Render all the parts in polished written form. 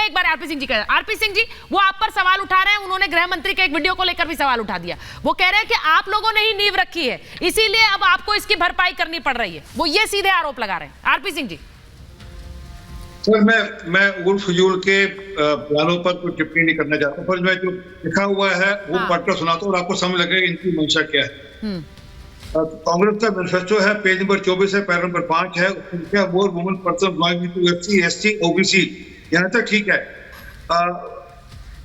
मैं एक बार आरपी सिंह जी का, आरपी सिंह जी वो आप पर सवाल उठा रहे हैं, उन्होंने गृह मंत्री के एक वीडियो को लेकर भी सवाल उठा दिया। वो कह रहे हैं कि आप लोगों ने ही नींव रखी है, इसीलिए अब आपको इसकी भरपाई करनी पड़ रही है। वो ये सीधे आरोप लगा रहे हैं। आरपी सिंह जी। सर मैं उल फजूल के बयानों पर कोई टिप्पणी नहीं करना चाहता, पर मैं जो लिखा हुआ है वो पढ़कर सुनाता हूँ और आपको समझ लगेगा इनकी मंशा क्या है। कांग्रेस का मैनिफेस्टो है, पेज नंबर 24 है, पैरा नंबर 5 है, उसमें more women person belonging to SC, ST, OBC, यहाँ तक ठीक है।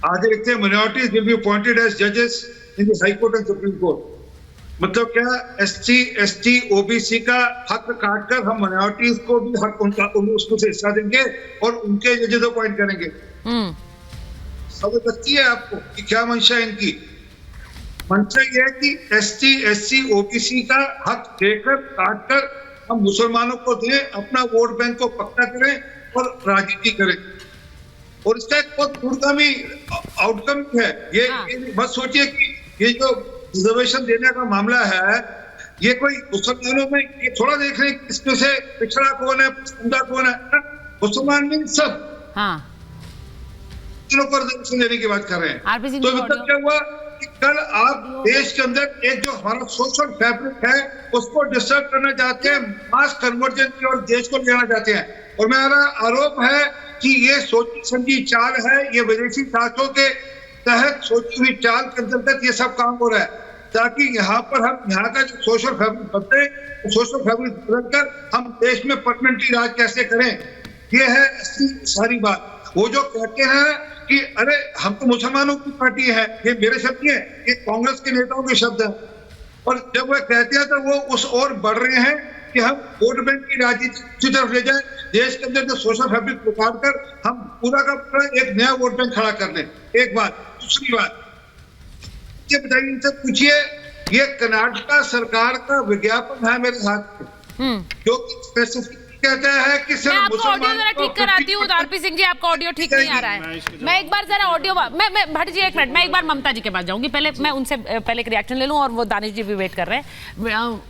आगे लिखते हैं minorities will be appointed as जजेस in the high court and supreme court. मतलब क्या, एससी, एसटी, ओबीसी का हक काटकर हम माइनॉरिटीज को भी हक उनका उसको से हिस्सा देंगे और उनके जजेस अपॉइंट करेंगे। समझ लगती है आपको कि क्या मंशा है इनकी? मंशा यह है कि एसटी, एससी, ओबीसी का हक देकर काटकर हम मुसलमानों को दें, अपना वोट बैंक को पक्का करें और राजनीति करें। और इसका एक बहुत दूरगामी आउटकम है ये। मत सोचिए कि ये जो रिजर्वेशन देने का मामला है, ये कोई मुसलमानों में ये थोड़ा देख रहे हैं इसमें से पिछड़ा कौन है, पसंदा कौन है। मुसलमान में सब पर रिजर्वेशन देने की बात कर रहे हैं। तो मतलब क्या हुआ कि कल आप देश के अंदर एक जो हमारा सोशल फैब्रिक है उसको डिस्टर्ब करना चाहते हैं, मास कन्वर्जन की और देश को ले जाना चाहते हैं। और मेरा आरोप है कि ये सोची समझी चाल है, ये विदेशी ताकतों के तहत सोची हुई चाल के अंतर्गत ये सब काम हो रहा है, ताकि यहाँ पर हम यहाँ का जो सोशल फैब्रिक बनते हैं, सोशल फैब्रिक बदलकर हम देश में परमानेंटली राज कैसे करें, ये है सारी बात। वो जो कहते हैं कि अरे हम तो मुसलमानों की पार्टी है, ये मेरे शब्द नहीं है, ये कांग्रेस के नेताओं के शब्द हैं। और जब वह कहते हैं तो वो उस ओर बढ़ रहे हैं कि हम वोट बैंक की राजनीति की तरफ ले जाए, देश के अंदर जो सोशल फैब्रिक उतार कर हम पूरा का पूरा एक नया वोट बैंक खड़ा कर लें। एक बात। दूसरी बात, ये बताइए, इनसे पूछिए, ये कर्नाटका सरकार का विज्ञापन है मेरे हाथ में, जो स्पेसिफिक कहता है कि मैं आपको ऑडियो जरा ठीक कराती हूँ। आरपी सिंह जी, आपका ऑडियो ठीक नहीं आ रहा है। मैं एक बार जरा ऑडियो, मैं भट्ट जी एक मिनट, मैं एक बार ममता जी के पास जाऊंगी, पहले मैं उनसे पहले एक रिएक्शन ले लूं, और वो दानिश जी भी वेट कर रहे हैं।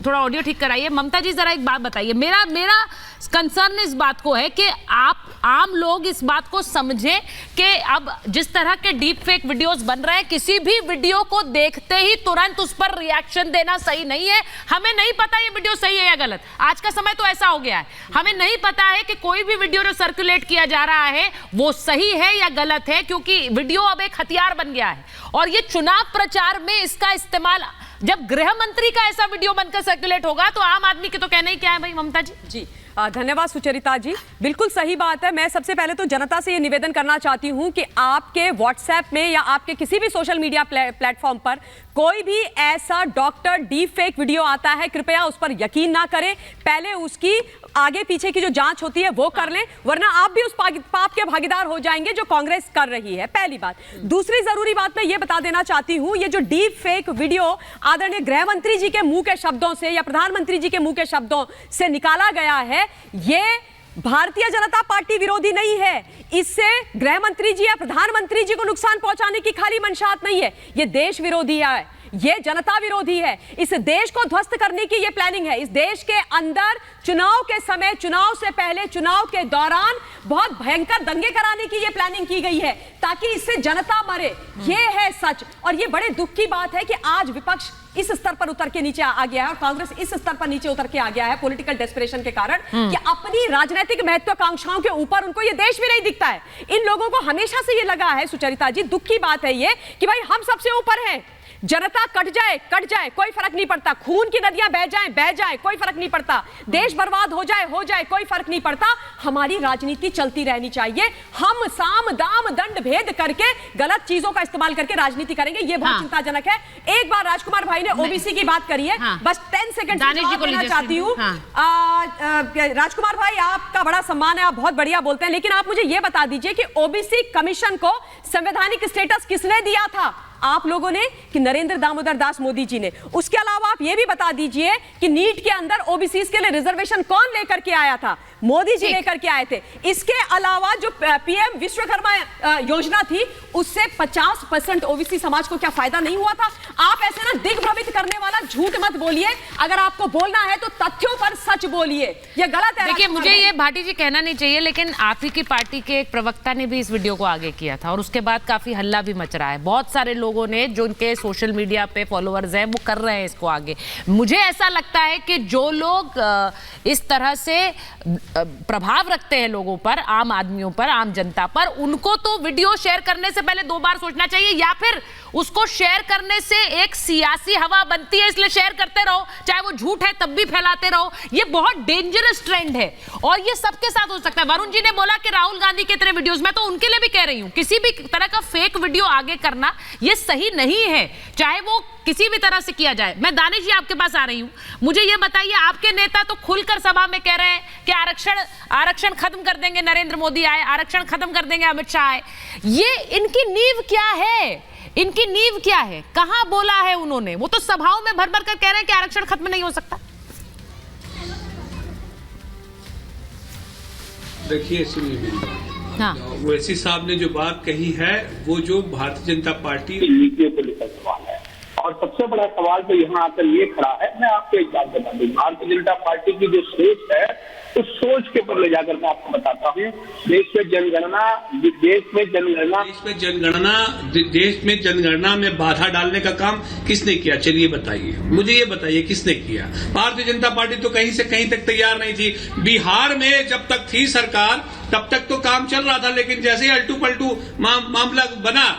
थोड़ा ऑडियो ठीक कराइए। ममता जी जरा एक बात बताइए, मेरा कंसर्न इस बात को है कि आप आम लोग इस बात को समझें कि अब जिस तरह के डीप फेक वीडियोस बन रहे हैं, किसी भी वीडियो को देखते ही तुरंत उस पर रिएक्शन देना सही नहीं है। हमें नहीं पता ये वीडियो सही है या गलत, आज का समय तो ऐसा हो गया है, हमें नहीं पता है कि कोई भी वीडियो जो सर्कुलेट किया जा रहा है वो सही है या गलत है, क्योंकि वीडियो अब एक हथियार बन गया है। और ये चुनाव प्रचार में इसका इस्तेमाल, जब गृह मंत्री का ऐसा वीडियो बनकर सर्कुलेट होगा तो आम आदमी के तो कहना ही क्या है भाई। ममता जी। जी धन्यवाद सुचरिता जी, बिल्कुल सही बात है। मैं सबसे पहले तो जनता से ये निवेदन करना चाहती हूं कि आपके व्हाट्सएप में या आपके किसी भी सोशल मीडिया प्लेटफॉर्म पर कोई भी ऐसा डॉक्टर डीप फेक वीडियो आता है, कृपया उस पर यकीन ना करें। पहले उसकी आगे पीछे की जो जांच होती है वो कर लें, वरना आप भी उस पाप के भागीदार हो जाएंगे जो कांग्रेस कर रही है। पहली बात। दूसरी जरूरी बात मैं ये बता देना चाहती हूं, ये जो डीप फेक वीडियो आदरणीय गृह मंत्री जी के मुंह के शब्दों से या प्रधानमंत्री जी के मुंह के शब्दों से निकाला गया है, ये भारतीय जनता पार्टी विरोधी नहीं है। इससे गृह मंत्री जी या प्रधानमंत्री जी को नुकसान पहुंचाने की खाली मंशा नहीं है, ये देश विरोधी है, ये जनता विरोधी है। इस देश को ध्वस्त करने की ये प्लानिंग है। इस देश के अंदर चुनाव के समय, चुनाव से पहले, चुनाव के दौरान बहुत भयंकर दंगे कराने की ये प्लानिंग की गई है ताकि इससे जनता मरे। ये है सच। और ये बड़े दुख की बात है कि आज विपक्ष इस स्तर पर उतर के नीचे आ गया है और कांग्रेस इस स्तर पर नीचे उतर के आ गया है पॉलिटिकल डेस्परेशन के कारण, कि अपनी राजनीतिक महत्वाकांक्षाओं के ऊपर उनको ये देश भी नहीं दिखता है। इन लोगों को हमेशा से ये लगा है सुचरिता जी, दुख की बात है ये, कि भाई हम सबसे ऊपर हैं, जनता कट जाए कोई फर्क नहीं पड़ता, खून की नदियां बह जाए कोई फर्क नहीं पड़ता, देश बर्बाद हो जाए कोई फर्क नहीं पड़ता, हमारी राजनीति चलती रहनी चाहिए। हम साम दाम दंड भेद करके गलत चीजों का इस्तेमाल करके राजनीति करेंगे, ये बहुत चिंताजनक है। एक बार राजकुमार भाई ने ओबीसी की बात करी है, बस 10 सेकंड देना चाहती हूँ। राजकुमार भाई, आपका बड़ा सम्मान है, आप बहुत बढ़िया बोलते हैं, लेकिन आप मुझे ये बता दीजिए कि ओबीसी कमीशन को संवैधानिक स्टेटस किसने दिया था? आप लोगों ने कि नरेंद्र दामोदर दास मोदी जी ने? उसके अलावा आप ये भी बता दीजिए कि नीट के अंदर ओबीसी के लिए रिजर्वेशन कौन लेकर के आया था? मोदी जी लेकर के आए थे। इसके अलावा जो पीएम विश्वकर्मा योजना थी, उससे 50% ओबीसी समाज को क्या फायदा नहीं हुआ था? आप ऐसे ना दिग्भ्रमित करने वाला झूठ मत बोलिए। अगर आपको बोलना है तो तथ्यों पर सच बोलिए। ये गलत है। देखिए, मुझे ये भाटी जी कहना नहीं चाहिए, लेकिन आप ही की पार्टी के एक प्रवक्ता ने भी इस वीडियो को आगे किया था और उसके बाद काफी हल्ला भी मच रहा है। बहुत सारे लोगों ने, जो उनके सोशल मीडिया पे फॉलोअर्स हैं, वो कर रहे हैं इसको आगे। मुझे ऐसा लगता है कि जो लोग इस तरह से प्रभाव रखते हैं लोगों पर, आम आदमियों पर, आम जनता पर, उनको तो वीडियो शेयर करने से पहले 2 बार सोचना चाहिए, या फिर उसको शेयर करने से एक सियासी हवा बनती है इसलिए शेयर करते रहो, चाहे वो झूठ है तब भी फैलाते रहो। ये बहुत डेंजरस ट्रेंड है और ये सबके साथ हो सकता है। वरुण जी ने बोला कि राहुल गांधी के इतने वीडियोस, मैं तो उनके लिए भी कह रही हूं, किसी भी तरह का फेक वीडियो आगे करना ये सही नहीं है, चाहे वो किसी भी तरह से किया जाए। मैं दानिश जी आपके पास आ रही हूं, मुझे ये बताइए, आपके नेता तो खुलकर सभा में कह रहे हैं कि आरक्षण खत्म कर देंगे, नरेंद्र मोदी आए, आरक्षण खत्म कर देंगे, अमित शाह आए। ये इनकी नींव क्या है? इनकी नींव क्या है? कहां बोला है उन्होंने? वो तो सभाओं में भर भर कर कह रहे हैं कि आरक्षण खत्म नहीं हो सकता। देखिए, सुनिए, हाँ, ओवैसी साहब ने जो बात कही है, वो जो भारतीय जनता पार्टी नीतियों को लेकर सवाल है। और सबसे बड़ा सवाल तो यहाँ आकर ये खड़ा है, मैं आपको एक बात बता दूं, भारतीय जनता पार्टी की जो सोच है, उस सोच के ऊपर ले जाकर मैं आपको बताता हूँ। देश में जनगणना में बाधा डालने का काम किसने किया? चलिए बताइए, मुझे ये बताइए किसने किया? भारतीय जनता पार्टी तो कहीं से कहीं तक तैयार नहीं थी। बिहार में जब तक थी सरकार तब तक तो काम चल रहा था, लेकिन जैसे ही अल्टू पल्टू मामला बना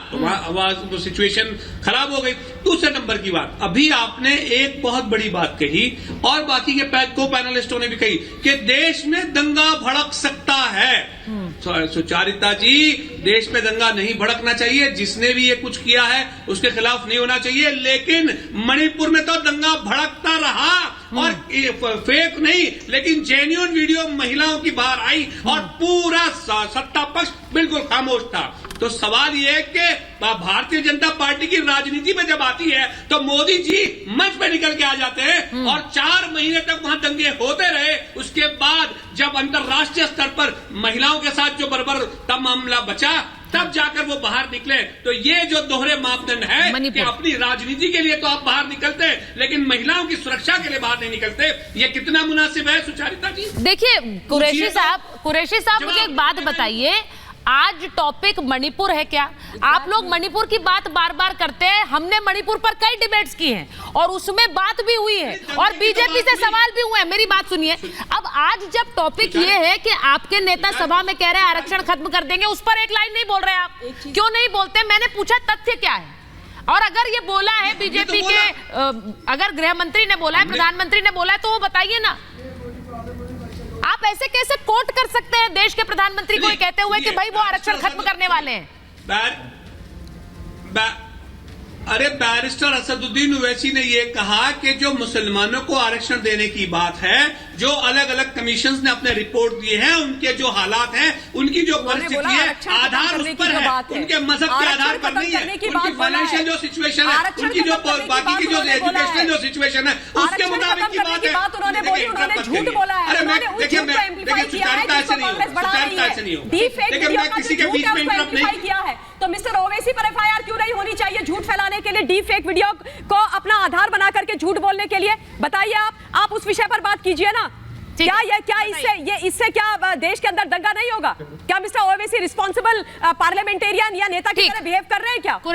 तो सिचुएशन खराब हो गई। दूसरे नंबर की बात, अभी आपने एक बहुत बड़ी बात कही और बाकी के को पैनलिस्टों ने भी कही कि देश में दंगा भड़क सकता है। सुचारिता जी, देश में दंगा नहीं भड़कना चाहिए, जिसने भी ये कुछ किया है उसके खिलाफ नहीं होना चाहिए, लेकिन मणिपुर में तो दंगा भड़कता रहा और फेक नहीं लेकिन जेन्युइन वीडियो महिलाओं की बाहर आई और पूरा सत्ता पक्ष बिल्कुल खामोश था। तो सवाल यह है कि भारतीय जनता पार्टी की राजनीति में जब आती है तो मोदी जी मंच पे निकल के आ जाते हैं और 4 महीने तक वहां दंगे होते रहे। उसके बाद जब अंतर्राष्ट्रीय स्तर पर महिलाओं के साथ जो बर्बरता मामला बचा, तब जाकर वो बाहर निकले। तो ये जो दोहरे मापदंड है कि अपनी राजनीति के लिए तो आप बाहर निकलते हैं लेकिन महिलाओं की सुरक्षा के लिए बाहर नहीं निकलते, ये कितना मुनासिब है सुचारिता जी? देखिए कुरैशी साहब मुझे एक बात बताइए, आज टॉपिक मणिपुर है क्या? आप लोग मणिपुर की बात बार बार करते हैं, हमने मणिपुर पर कई डिबेट्स की हैं और उसमें बात भी हुई है और बीजेपी से सवाल भी हुए हैं। मेरी बात सुनिए, अब आज जब टॉपिक ये है कि आपके नेता सभा में कह रहे हैं आरक्षण खत्म कर देंगे, उस पर एक लाइन नहीं बोल रहे आप, क्यों नहीं बोलते? मैंने पूछा तथ्य क्या है? और अगर ये बोला है बीजेपी के, अगर गृह मंत्री ने बोला है, प्रधानमंत्री ने बोला है, तो वो बताइए ना। आप ऐसे कैसे कोट कर सकते हैं देश के प्रधानमंत्री को कहते हुए कि भाई वो आरक्षण खत्म करने वाले हैं? अरे बैरिस्टर असदुद्दीन ओवैसी ने ये कहा कि जो मुसलमानों को आरक्षण देने की बात है, जो अलग अलग कमीशंस ने अपने रिपोर्ट दिए हैं, उनके जो हालात हैं, उनकी जो परिस्थिति है, आधार उस पर है, उनके मजहब के आधार पर नहीं है, उनकी फाइनेंशियल जो सिचुएशन है, उनकी जो बाकी की जो एजुकेशनल जो सिचुएशन है, उसके मुताबिक की बात है। अरे मैं देखिए सुचारिता ऐसे नहीं हो, देखिए मैं किसी के बीच में इंटरप्ट नहीं किया है। तो मिस्टर ओवैसी पर एफआईआर क्यों नहीं होनी चाहिए झूठ फैलाने के लिए, डीप फेक वीडियो को अपना आधार बना करके झूठ बोलने के लिए? बताइए, आप उस विषय पर बात कीजिए ना। क्या इससे क्या देश के अंदर दंगा नहीं होगा? क्या मिस्टर ओवैसी रिस्पॉन्सिबल पार्लियामेंटेरियन या नेता की तरह बिहेव कर रहे हैं क्या?